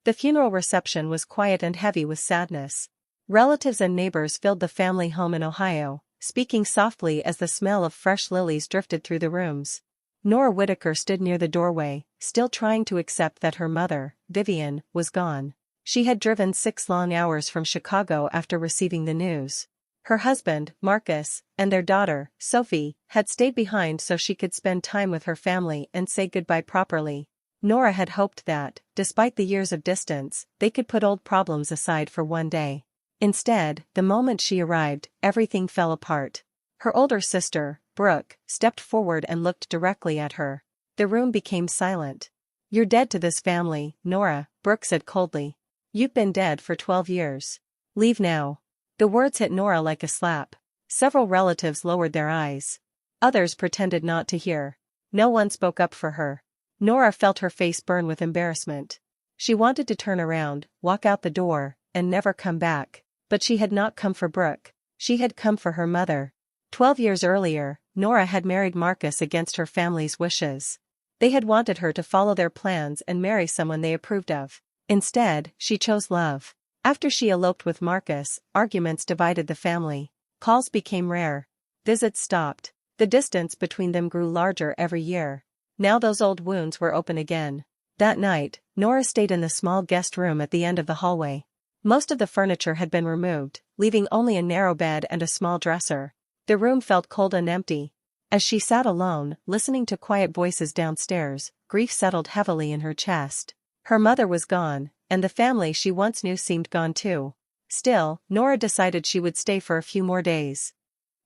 The funeral reception was quiet and heavy with sadness. Relatives and neighbors filled the family home in Ohio, speaking softly as the smell of fresh lilies drifted through the rooms. Nora Whitaker stood near the doorway, still trying to accept that her mother, Vivian, was gone. She had driven 6 long hours from Chicago after receiving the news. Her husband, Marcus, and their daughter, Sophie, had stayed behind so she could spend time with her family and say goodbye properly. Nora had hoped that, despite the years of distance, they could put old problems aside for one day. Instead, the moment she arrived, everything fell apart. Her older sister, Brooke, stepped forward and looked directly at her. The room became silent. "You're dead to this family, Nora," Brooke said coldly. "You've been dead for 12 years. Leave now." The words hit Nora like a slap. Several relatives lowered their eyes. Others pretended not to hear. No one spoke up for her. Nora felt her face burn with embarrassment. She wanted to turn around, walk out the door, and never come back. But she had not come for Brooke. She had come for her mother. 12 years earlier, Nora had married Marcus against her family's wishes. They had wanted her to follow their plans and marry someone they approved of. Instead, she chose love. After she eloped with Marcus, arguments divided the family. Calls became rare. Visits stopped. The distance between them grew larger every year. Now those old wounds were open again. That night, Nora stayed in the small guest room at the end of the hallway. Most of the furniture had been removed, leaving only a narrow bed and a small dresser. The room felt cold and empty. As she sat alone, listening to quiet voices downstairs, grief settled heavily in her chest. Her mother was gone, and the family she once knew seemed gone too. Still, Nora decided she would stay for a few more days.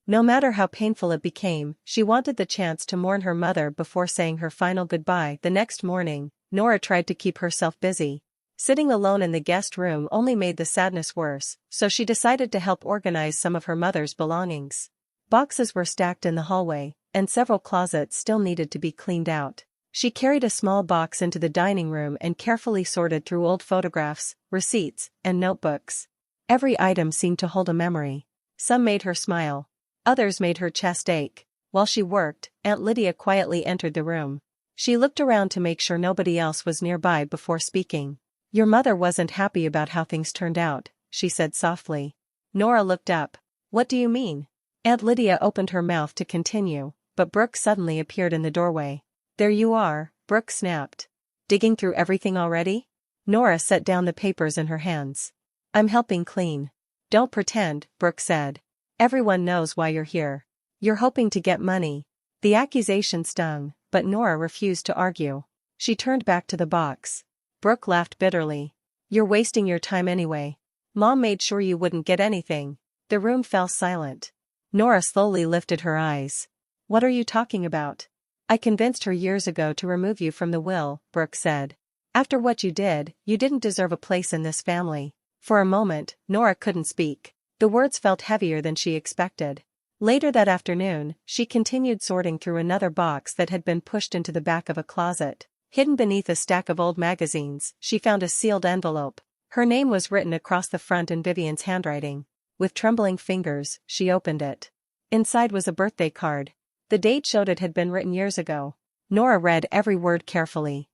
No matter how painful it became, she wanted the chance to mourn her mother before saying her final goodbye. The next morning, Nora tried to keep herself busy. Sitting alone in the guest room only made the sadness worse, so she decided to help organize some of her mother's belongings. Boxes were stacked in the hallway, and several closets still needed to be cleaned out. She carried a small box into the dining room and carefully sorted through old photographs, receipts, and notebooks. Every item seemed to hold a memory. Some made her smile. Others made her chest ache. While she worked, Aunt Lydia quietly entered the room. She looked around to make sure nobody else was nearby before speaking. "Your mother wasn't happy about how things turned out," she said softly. Nora looked up. "What do you mean?" Aunt Lydia opened her mouth to continue, but Brooke suddenly appeared in the doorway. "There you are," Brooke snapped. "Digging through everything already?" Nora set down the papers in her hands. "I'm helping clean." "Don't pretend," Brooke said. "Everyone knows why you're here. You're hoping to get money." The accusation stung, but Nora refused to argue. She turned back to the box. Brooke laughed bitterly. "You're wasting your time anyway. Mom made sure you wouldn't get anything." The room fell silent. Nora slowly lifted her eyes. "What are you talking about?" "I convinced her years ago to remove you from the will," Brooke said. "After what you did, you didn't deserve a place in this family." For a moment, Nora couldn't speak. The words felt heavier than she expected. Later that afternoon, she continued sorting through another box that had been pushed into the back of a closet. Hidden beneath a stack of old magazines, she found a sealed envelope. Her name was written across the front in Vivian's handwriting. With trembling fingers, she opened it. Inside was a birthday card. The date showed it had been written years ago. Nora read every word carefully.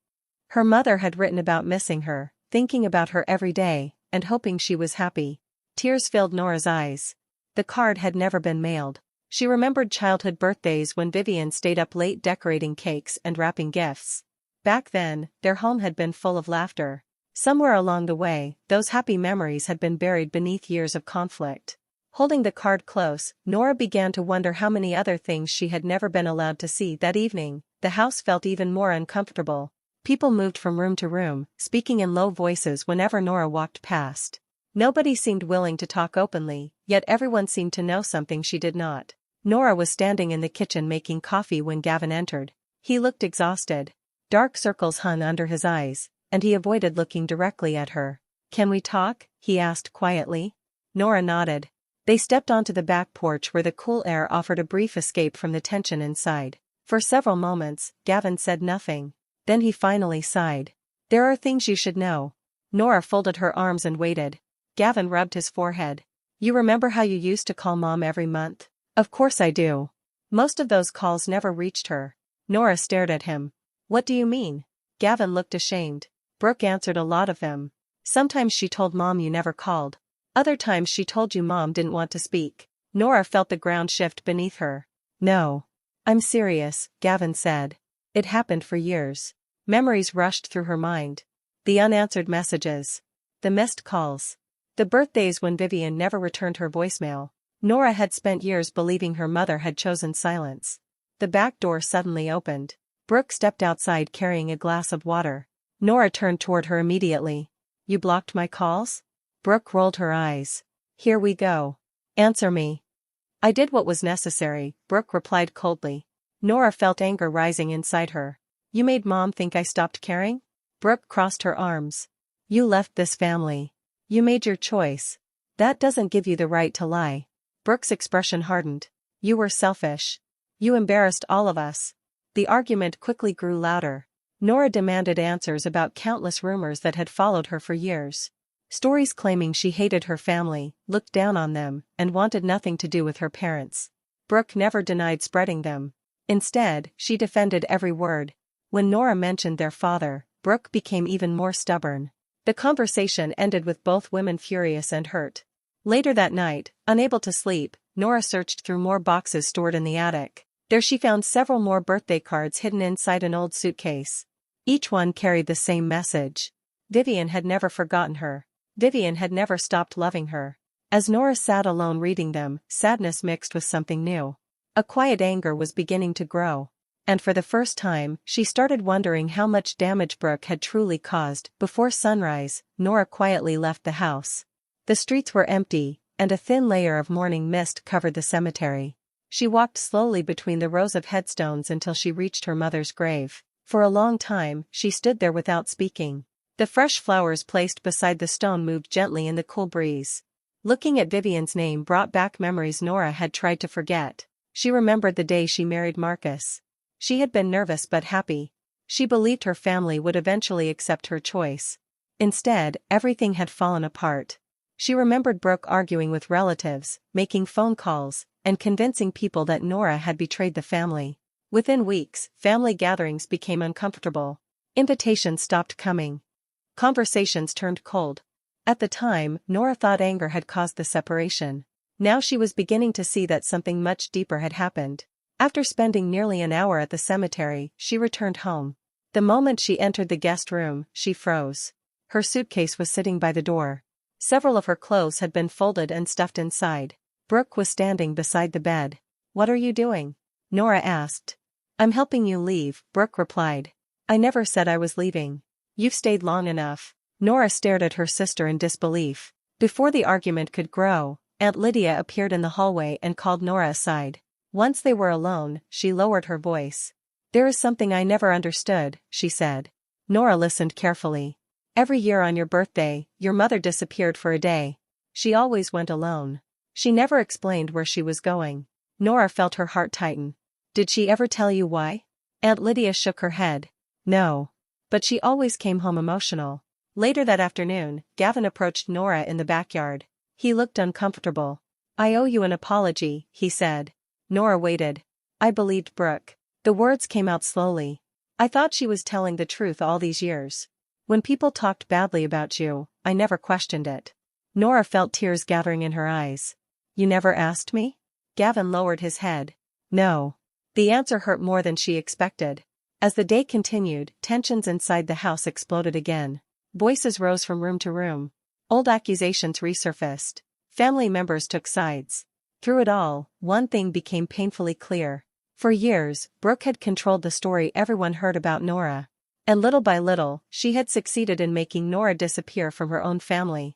Her mother had written about missing her, thinking about her every day, and hoping she was happy. Tears filled Nora's eyes. The card had never been mailed. She remembered childhood birthdays when Vivian stayed up late decorating cakes and wrapping gifts. Back then, their home had been full of laughter. Somewhere along the way, those happy memories had been buried beneath years of conflict. Holding the card close, Nora began to wonder how many other things she had never been allowed to see. That evening, the house felt even more uncomfortable. People moved from room to room, speaking in low voices whenever Nora walked past. Nobody seemed willing to talk openly, yet everyone seemed to know something she did not. Nora was standing in the kitchen making coffee when Gavin entered. He looked exhausted. Dark circles hung under his eyes, and he avoided looking directly at her. "Can we talk?" he asked quietly. Nora nodded. They stepped onto the back porch where the cool air offered a brief escape from the tension inside. For several moments, Gavin said nothing. Then he finally sighed. "There are things you should know." Nora folded her arms and waited. Gavin rubbed his forehead. "You remember how you used to call Mom every month?" "Of course I do." Most of those calls never reached her. Nora stared at him. "What do you mean?" Gavin looked ashamed. Brooke answered a lot of them. Sometimes she told Mom you never called. Other times she told you Mom didn't want to speak. Nora felt the ground shift beneath her. No. I'm serious, Gavin said. It happened for years. Memories rushed through her mind. The unanswered messages. The missed calls. The birthdays when Vivian never returned her voicemail. Nora had spent years believing her mother had chosen silence. The back door suddenly opened. Brooke stepped outside carrying a glass of water. Nora turned toward her immediately. You blocked my calls? Brooke rolled her eyes. Here we go. Answer me. I did what was necessary, Brooke replied coldly. Nora felt anger rising inside her. You made Mom think I stopped caring? Brooke crossed her arms. You left this family. You made your choice. That doesn't give you the right to lie. Brooke's expression hardened. You were selfish. You embarrassed all of us. The argument quickly grew louder. Nora demanded answers about countless rumors that had followed her for years. Stories claiming she hated her family, looked down on them, and wanted nothing to do with her parents. Brooke never denied spreading them. Instead, she defended every word. When Nora mentioned their father, Brooke became even more stubborn. The conversation ended with both women furious and hurt. Later that night, unable to sleep, Nora searched through more boxes stored in the attic. There she found several more birthday cards hidden inside an old suitcase. Each one carried the same message. Vivian had never forgotten her. Vivian had never stopped loving her. As Nora sat alone reading them, sadness mixed with something new. A quiet anger was beginning to grow. And for the first time, she started wondering how much damage Brooke had truly caused. Before sunrise, Nora quietly left the house. The streets were empty, and a thin layer of morning mist covered the cemetery. She walked slowly between the rows of headstones until she reached her mother's grave. For a long time, she stood there without speaking. The fresh flowers placed beside the stone moved gently in the cool breeze. Looking at Vivian's name brought back memories Nora had tried to forget. She remembered the day she married Marcus. She had been nervous but happy. She believed her family would eventually accept her choice. Instead, everything had fallen apart. She remembered Brooke arguing with relatives, making phone calls, and convincing people that Nora had betrayed the family. Within weeks, family gatherings became uncomfortable. Invitations stopped coming. Conversations turned cold. At the time, Nora thought anger had caused the separation. Now she was beginning to see that something much deeper had happened. After spending nearly an hour at the cemetery, she returned home. The moment she entered the guest room, she froze. Her suitcase was sitting by the door. Several of her clothes had been folded and stuffed inside. Brooke was standing beside the bed. What are you doing? Nora asked. I'm helping you leave, Brooke replied. I never said I was leaving. You've stayed long enough. Nora stared at her sister in disbelief. Before the argument could grow, Aunt Lydia appeared in the hallway and called Nora aside. Once they were alone, she lowered her voice. There is something I never understood, she said. Nora listened carefully. Every year on your birthday, your mother disappeared for a day. She always went alone. She never explained where she was going. Nora felt her heart tighten. Did she ever tell you why? Aunt Lydia shook her head. No. But she always came home emotional. Later that afternoon, Gavin approached Nora in the backyard. He looked uncomfortable. I owe you an apology, he said. Nora waited. I believed Brooke. The words came out slowly. I thought she was telling the truth all these years. When people talked badly about you, I never questioned it. Nora felt tears gathering in her eyes. You never asked me? Gavin lowered his head. No. The answer hurt more than she expected. As the day continued, tensions inside the house exploded again. Voices rose from room to room. Old accusations resurfaced. Family members took sides. Through it all, one thing became painfully clear. For years, Brooke had controlled the story everyone heard about Nora. And little by little, she had succeeded in making Nora disappear from her own family.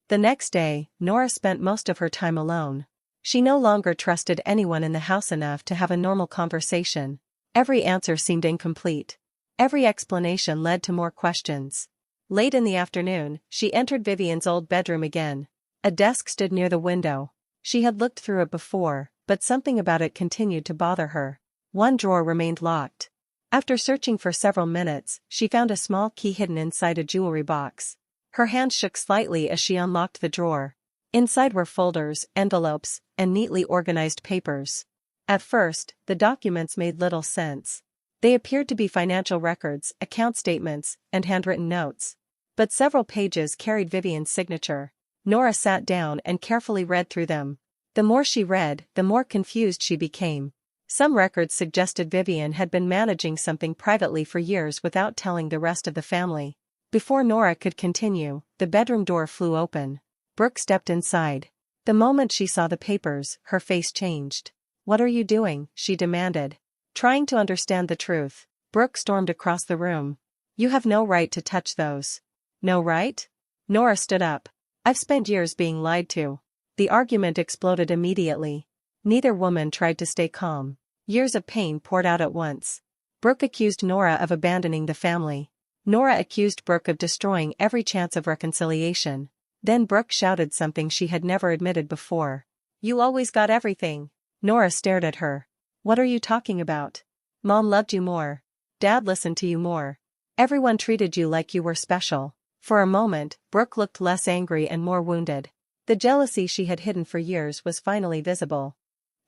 The next day, Nora spent most of her time alone. She no longer trusted anyone in the house enough to have a normal conversation. Every answer seemed incomplete. Every explanation led to more questions. Late in the afternoon, she entered Vivian's old bedroom again. A desk stood near the window. She had looked through it before, but something about it continued to bother her. One drawer remained locked. After searching for several minutes, she found a small key hidden inside a jewelry box. Her hand shook slightly as she unlocked the drawer. Inside were folders, envelopes, and neatly organized papers. At first, the documents made little sense. They appeared to be financial records, account statements, and handwritten notes. But several pages carried Vivian's signature. Nora sat down and carefully read through them. The more she read, the more confused she became. Some records suggested Vivian had been managing something privately for years without telling the rest of the family. Before Nora could continue, the bedroom door flew open. Brooke stepped inside. The moment she saw the papers, her face changed. "What are you doing?" she demanded. Trying to understand the truth, Brooke stormed across the room. "You have no right to touch those." "No right?" Nora stood up. "I've spent years being lied to." The argument exploded immediately. Neither woman tried to stay calm. Years of pain poured out at once. Brooke accused Nora of abandoning the family. Nora accused Brooke of destroying every chance of reconciliation. Then Brooke shouted something she had never admitted before. "You always got everything." Nora stared at her. "What are you talking about? Mom loved you more. Dad listened to you more. Everyone treated you like you were special." For a moment, Brooke looked less angry and more wounded. The jealousy she had hidden for years was finally visible.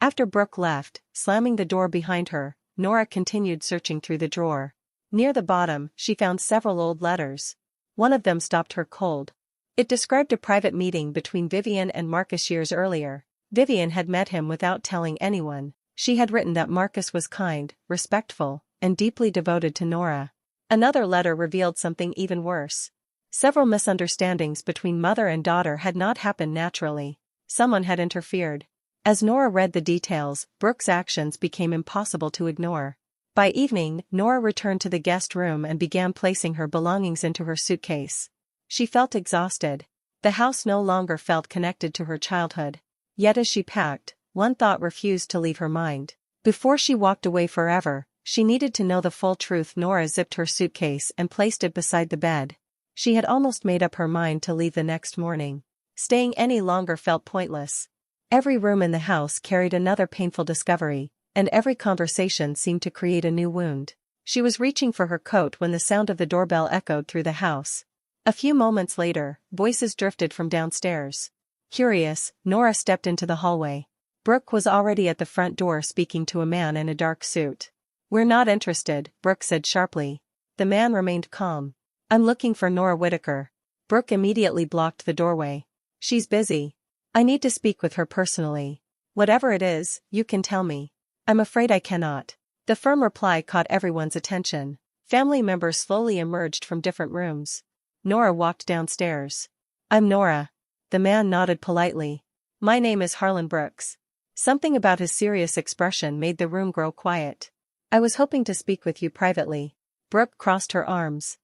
After Brooke left, slamming the door behind her, Nora continued searching through the drawer. Near the bottom, she found several old letters. One of them stopped her cold. It described a private meeting between Vivian and Marcus years earlier. Vivian had met him without telling anyone. She had written that Marcus was kind, respectful, and deeply devoted to Nora. Another letter revealed something even worse. Several misunderstandings between mother and daughter had not happened naturally. Someone had interfered. As Nora read the details, Brooke's actions became impossible to ignore. By evening, Nora returned to the guest room and began placing her belongings into her suitcase. She felt exhausted. The house no longer felt connected to her childhood. Yet as she packed, one thought refused to leave her mind. Before she walked away forever, she needed to know the full truth. Nora zipped her suitcase and placed it beside the bed. She had almost made up her mind to leave the next morning. Staying any longer felt pointless. Every room in the house carried another painful discovery, and every conversation seemed to create a new wound. She was reaching for her coat when the sound of the doorbell echoed through the house. A few moments later, voices drifted from downstairs. Curious, Nora stepped into the hallway. Brooke was already at the front door speaking to a man in a dark suit. "We're not interested," Brooke said sharply. The man remained calm. "I'm looking for Nora Whittaker." Brooke immediately blocked the doorway. "She's busy. I need to speak with her personally. Whatever it is, you can tell me." "I'm afraid I cannot." The firm reply caught everyone's attention. Family members slowly emerged from different rooms. Nora walked downstairs. "I'm Nora." The man nodded politely. "My name is Harlan Brooks." Something about his serious expression made the room grow quiet. "I was hoping to speak with you privately." Brooke crossed her arms.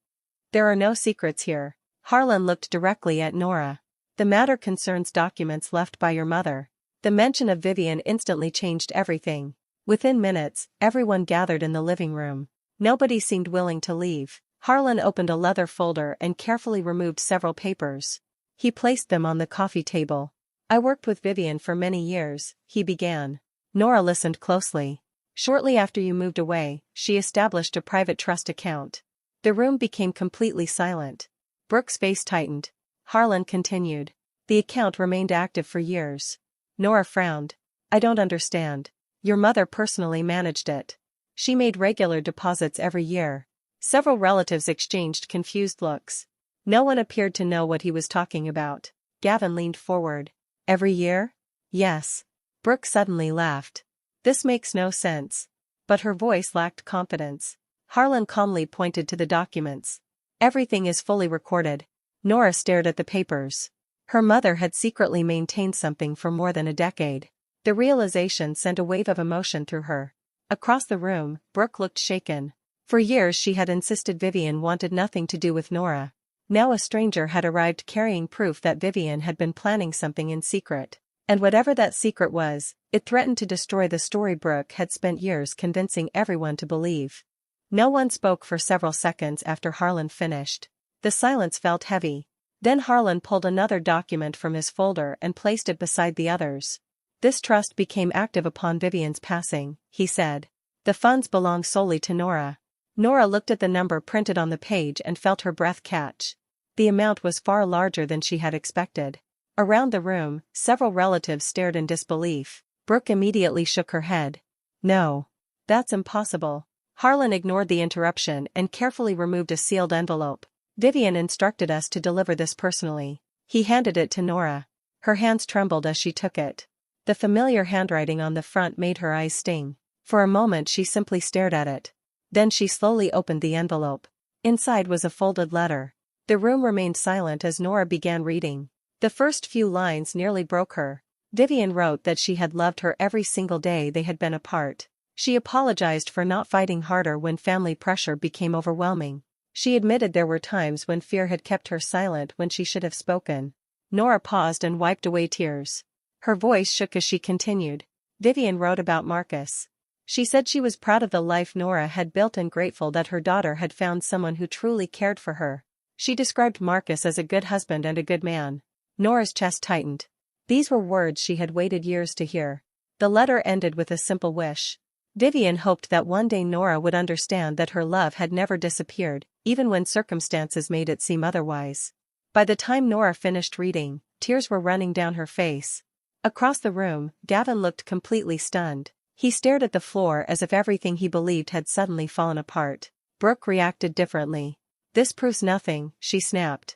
"There are no secrets here." Harlan looked directly at Nora. "The matter concerns documents left by your mother." The mention of Vivian instantly changed everything. Within minutes, everyone gathered in the living room. Nobody seemed willing to leave. Harlan opened a leather folder and carefully removed several papers. He placed them on the coffee table. "I worked with Vivian for many years," he began. Nora listened closely. "Shortly after you moved away, she established a private trust account." The room became completely silent. Brooke's face tightened. Harlan continued. "The account remained active for years." Nora frowned. "I don't understand." "Your mother personally managed it. She made regular deposits every year." Several relatives exchanged confused looks. No one appeared to know what he was talking about. Gavin leaned forward. "Every year?" "Yes." Brooke suddenly laughed. "This makes no sense." But her voice lacked confidence. Harlan calmly pointed to the documents. "Everything is fully recorded." Nora stared at the papers. Her mother had secretly maintained something for more than a decade. The realization sent a wave of emotion through her. Across the room, Brooke looked shaken. For years she had insisted Vivian wanted nothing to do with Nora. Now a stranger had arrived carrying proof that Vivian had been planning something in secret. And whatever that secret was, it threatened to destroy the story Brooke had spent years convincing everyone to believe. No one spoke for several seconds after Harlan finished. The silence felt heavy. Then Harlan pulled another document from his folder and placed it beside the others. "This trust became active upon Vivian's passing," he said. "The funds belong solely to Nora." Nora looked at the number printed on the page and felt her breath catch. The amount was far larger than she had expected. Around the room, several relatives stared in disbelief. Brooke immediately shook her head. "No. That's impossible." Harlan ignored the interruption and carefully removed a sealed envelope. Vivian instructed us to deliver this personally. He handed it to Nora. Her hands trembled as she took it. The familiar handwriting on the front made her eyes sting. For a moment she simply stared at it. Then she slowly opened the envelope. Inside was a folded letter. The room remained silent as Nora began reading. The first few lines nearly broke her. Vivian wrote that she had loved her every single day they had been apart. She apologized for not fighting harder when family pressure became overwhelming. She admitted there were times when fear had kept her silent when she should have spoken. Nora paused and wiped away tears. Her voice shook as she continued. Vivian wrote about Marcus. She said she was proud of the life Nora had built and grateful that her daughter had found someone who truly cared for her. She described Marcus as a good husband and a good man. Nora's chest tightened. These were words she had waited years to hear. The letter ended with a simple wish. Vivian hoped that one day Nora would understand that her love had never disappeared, even when circumstances made it seem otherwise. By the time Nora finished reading, tears were running down her face. Across the room, Gavin looked completely stunned. He stared at the floor as if everything he believed had suddenly fallen apart. Brooke reacted differently. This proves nothing, she snapped.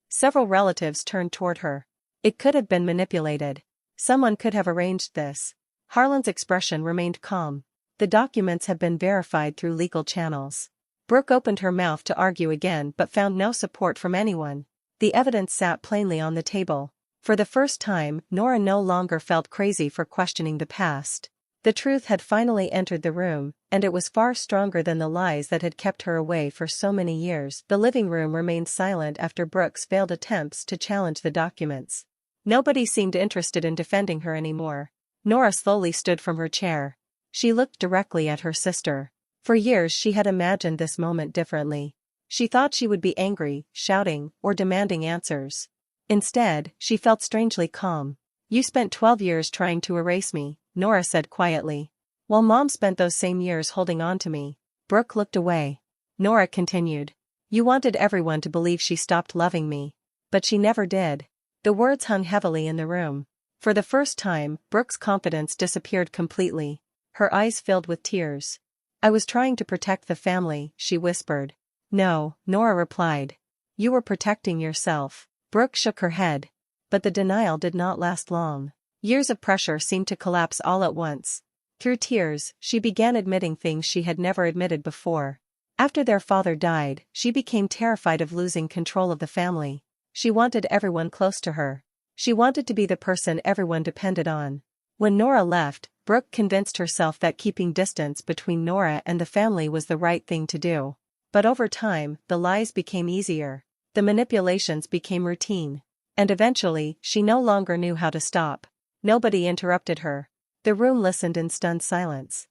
Several relatives turned toward her. It could have been manipulated. Someone could have arranged this. Harlan's expression remained calm. The documents have been verified through legal channels. Brooke opened her mouth to argue again but found no support from anyone. The evidence sat plainly on the table. For the first time, Nora no longer felt crazy for questioning the past. The truth had finally entered the room, and it was far stronger than the lies that had kept her away for so many years. The living room remained silent after Brooke's failed attempts to challenge the documents. Nobody seemed interested in defending her anymore. Nora slowly stood from her chair. She looked directly at her sister. For years she had imagined this moment differently. She thought she would be angry, shouting, or demanding answers. Instead, she felt strangely calm. You spent 12 years trying to erase me, Nora said quietly. While Mom spent those same years holding on to me. Brooke looked away. Nora continued. You wanted everyone to believe she stopped loving me. But she never did. The words hung heavily in the room. For the first time, Brooke's confidence disappeared completely. Her eyes filled with tears. I was trying to protect the family, she whispered. No, Nora replied. You were protecting yourself. Brooke shook her head. But the denial did not last long. Years of pressure seemed to collapse all at once. Through tears, she began admitting things she had never admitted before. After their father died, she became terrified of losing control of the family. She wanted everyone close to her. She wanted to be the person everyone depended on. When Nora left, Brooke convinced herself that keeping distance between Nora and the family was the right thing to do. But over time, the lies became easier. The manipulations became routine. And eventually, she no longer knew how to stop. Nobody interrupted her. The room listened in stunned silence.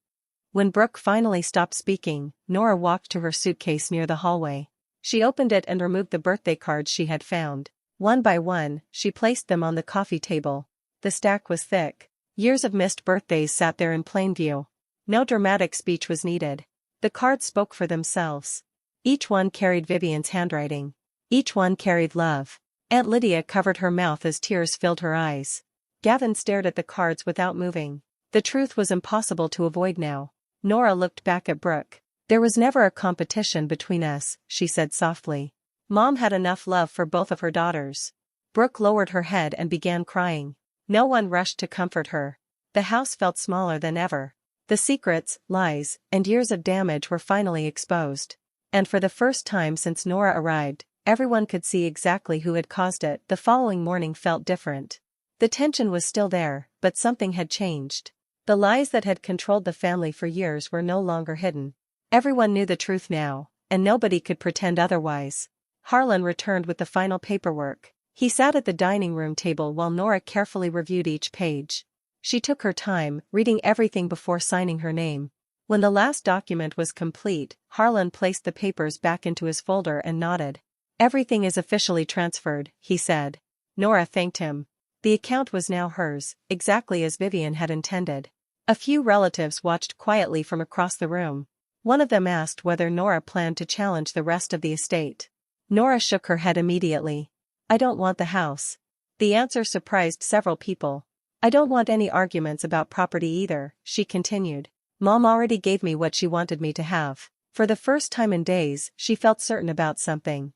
When Brooke finally stopped speaking, Nora walked to her suitcase near the hallway. She opened it and removed the birthday cards she had found. One by one, she placed them on the coffee table. The stack was thick. Years of missed birthdays sat there in plain view. No dramatic speech was needed. The cards spoke for themselves. Each one carried Vivian's handwriting. Each one carried love. Aunt Lydia covered her mouth as tears filled her eyes. Gavin stared at the cards without moving. The truth was impossible to avoid now. Nora looked back at Brooke. There was never a competition between us, she said softly. Mom had enough love for both of her daughters. Brooke lowered her head and began crying. No one rushed to comfort her. The house felt smaller than ever. The secrets, lies, and years of damage were finally exposed. And for the first time since Nora arrived, everyone could see exactly who had caused it. The following morning felt different. The tension was still there, but something had changed. The lies that had controlled the family for years were no longer hidden. Everyone knew the truth now, and nobody could pretend otherwise. Harlan returned with the final paperwork. He sat at the dining room table while Nora carefully reviewed each page. She took her time, reading everything before signing her name. When the last document was complete, Harlan placed the papers back into his folder and nodded. Everything is officially transferred, he said. Nora thanked him. The account was now hers, exactly as Vivian had intended. A few relatives watched quietly from across the room. One of them asked whether Nora planned to challenge the rest of the estate. Nora shook her head immediately. I don't want the house. The answer surprised several people. I don't want any arguments about property either, she continued. Mom already gave me what she wanted me to have. For the first time in days, she felt certain about something.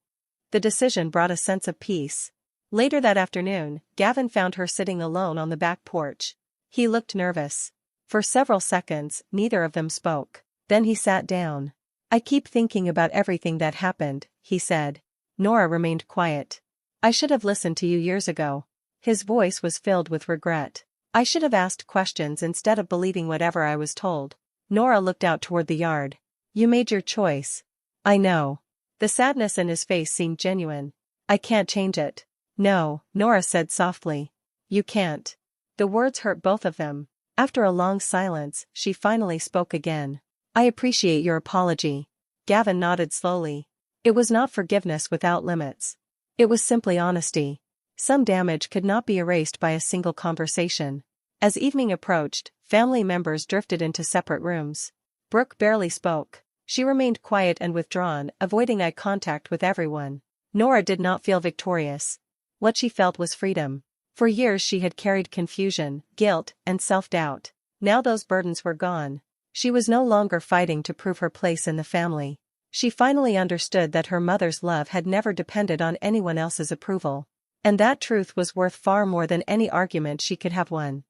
The decision brought a sense of peace. Later that afternoon, Gavin found her sitting alone on the back porch. He looked nervous. For several seconds, neither of them spoke. Then he sat down. "I keep thinking about everything that happened," he said. Nora remained quiet. "I should have listened to you years ago." His voice was filled with regret. "I should have asked questions instead of believing whatever I was told." Nora looked out toward the yard. "You made your choice." "I know." The sadness in his face seemed genuine. "I can't change it." "No," Nora said softly. "You can't." The words hurt both of them. After a long silence, she finally spoke again. "I appreciate your apology." Gavin nodded slowly. It was not forgiveness without limits. It was simply honesty. Some damage could not be erased by a single conversation. As evening approached, family members drifted into separate rooms. Brooke barely spoke. She remained quiet and withdrawn, avoiding eye contact with everyone. Nora did not feel victorious. What she felt was freedom. For years she had carried confusion, guilt, and self-doubt. Now those burdens were gone. She was no longer fighting to prove her place in the family. She finally understood that her mother's love had never depended on anyone else's approval. And that truth was worth far more than any argument she could have won.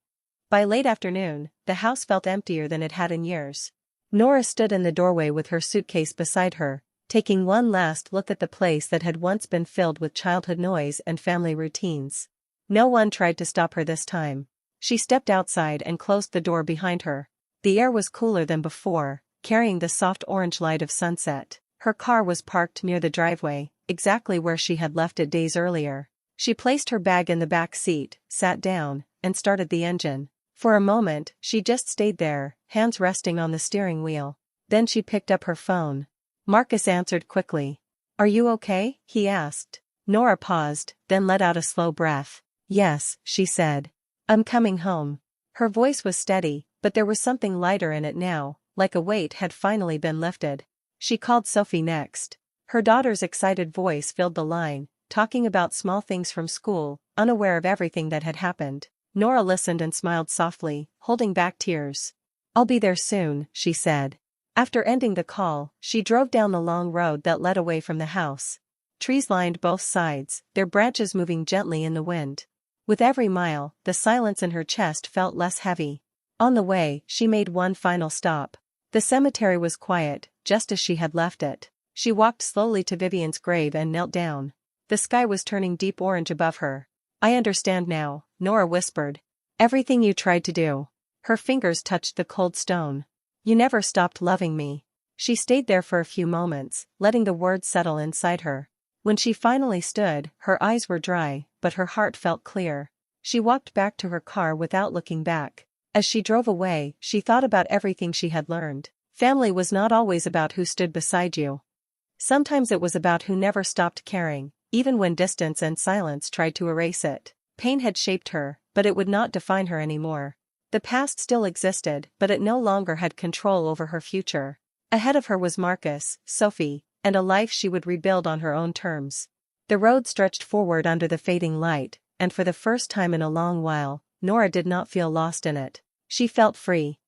By late afternoon, the house felt emptier than it had in years. Nora stood in the doorway with her suitcase beside her, taking one last look at the place that had once been filled with childhood noise and family routines. No one tried to stop her this time. She stepped outside and closed the door behind her. The air was cooler than before, carrying the soft orange light of sunset. Her car was parked near the driveway, exactly where she had left it days earlier. She placed her bag in the back seat, sat down, and started the engine. For a moment, she just stayed there, hands resting on the steering wheel. Then she picked up her phone. Marcus answered quickly. "Are you okay?" he asked. Nora paused, then let out a slow breath. "Yes," she said. "I'm coming home." Her voice was steady, but there was something lighter in it now, like a weight had finally been lifted. She called Sophie next. Her daughter's excited voice filled the line, talking about small things from school, unaware of everything that had happened. Nora listened and smiled softly, holding back tears. "I'll be there soon," she said. After ending the call, she drove down the long road that led away from the house. Trees lined both sides, their branches moving gently in the wind. With every mile, the silence in her chest felt less heavy. On the way, she made one final stop. The cemetery was quiet, just as she had left it. She walked slowly to Vivian's grave and knelt down. The sky was turning deep orange above her. "I understand now," Nora whispered. "Everything you tried to do." Her fingers touched the cold stone. "You never stopped loving me." She stayed there for a few moments, letting the words settle inside her. When she finally stood, her eyes were dry, but her heart felt clear. She walked back to her car without looking back. As she drove away, she thought about everything she had learned. Family was not always about who stood beside you. Sometimes it was about who never stopped caring, even when distance and silence tried to erase it. Pain had shaped her, but it would not define her anymore. The past still existed, but it no longer had control over her future. Ahead of her was Marcus, Sophie, and a life she would rebuild on her own terms. The road stretched forward under the fading light, and for the first time in a long while, Nora did not feel lost in it. She felt free.